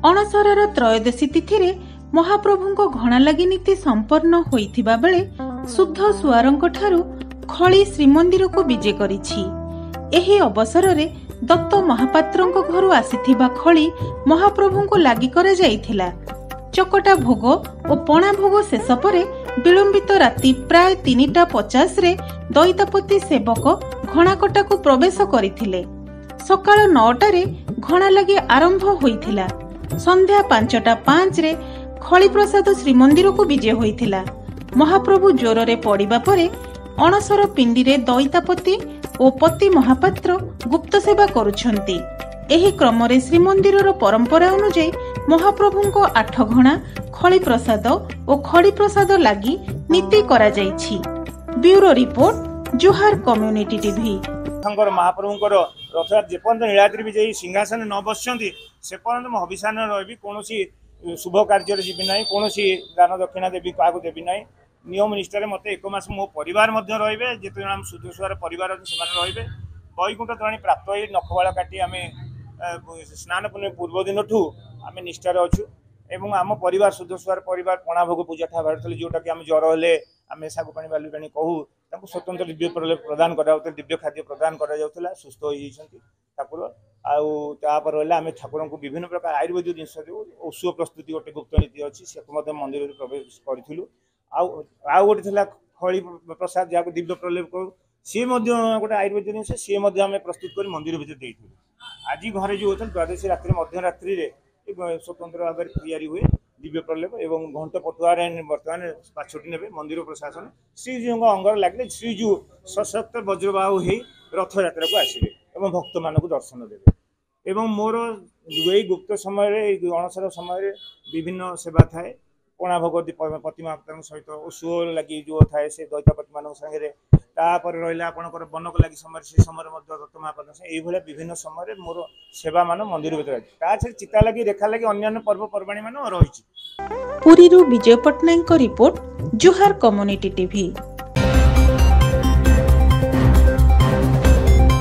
अणसरर त्रयोदशी तिथि महाप्रभु घणा लगी नीति संपन्न होइथिबा बेले शुद्ध सुआरंक ठारू खली श्रीमंदिर को विजे करिछि। एही अवसर रे दत्त महापात्रंक घरु आसीथिबा खली महाप्रभु को लागि करे जाइथिला। चकटा भोग और पणा भोग शेष परे विलंबित राति प्राय 3:50 रे दैतापति सेवक घणाकटा को प्रवेश करिथिले। सकाळ 9टा रे घणा लगी आरंभ होइथिला। संध्या 5:05 रे खली प्रसाद श्रीमंदिर को विजय होइथिला। महाप्रभु ज्वर रे पड़िबा परे अणसर पिंडी रे दैतापति और पति महापात्र गुप्त सेवा करुछंती। एही क्रम रे श्रीमंदिर परंपरा अनुसार महाप्रभु को 8 घणा खली प्रसाद और खड़ी प्रसाद लागि नीति करा जाइछि। ब्यूरो रिपोर्ट, जोहार कम्युनिटी टीवी। महाप्रभुंकर रथयात्रा जेपर्यंत नीलाद्रि विजयी सिंहासन न बसुंट से पर्यंत मो हविषान रही कौन शुभ कार्य जी ना कौन दान दक्षिणा देवी क्या देवी ना नियम निष्ठार मत 1 मास मो परिवार रे जिते जन सुधुस्वार परिवार रे वैकुंठ तराणी प्राप्त हो नखवाड़ काटी आम स्नान पूर्णिमा पूर्व दिन ठू आम निष्ठार अच्छु एवं आम परिवार सुधुस्वार परिवार पणा भोग पूजा ठार जोटा कि आम ज्वर हेले आम सागु पानी बालू पानी कहूँ स्वतंत्र दिव्य प्रदान करा दिव्य खाद्य प्रदान करा सुस्थ होती ठाकुर आपर आम ठाकुर को विभिन्न प्रकार आयुर्वेदिक जिनस औषध प्रस्तुति गोटे गुप्त नीति अच्छी से मंदिर में प्रवेश करूँ आउ गोटे खली प्रसाद जहाँ दिव्य प्रलेप करूँ सी गोटे आयुर्वेदिक जिनस सी आम प्रस्तुत कर मंदिर भर दे आज घर जो होता द्वादशी रात्रि मध्यरात्रि स्वतंत्र भाव में तैयारी हुए दिव्य प्रलेप एवं घंट पटुआर बर्तमान पाछोटी ने मंदिर प्रशासन श्रीजीव अंगर लगे श्रीजू सशक्त वज्रबाहु हो रथ यात्रा को आसवे और भक्त मान दर्शन देवे एवं मोर यही गुप्त समय अणसर समय विभिन्न सेवा थाए पणा भोग पति महापात्र सहित ओषो लगी जो थाए से दैतापति मान सागे तापर रहा आपंकर बनक लगी समय से समय दत्त महापात्र ये विभिन्न समय मोर सेवा मान मंदिर भर चिता लगी रेखा लगी अन्य पर्वपर्वाणी मान रही। पुरी विजय पट्टनायक रिपोर्ट, जोहार कम्युनिटी टीवी।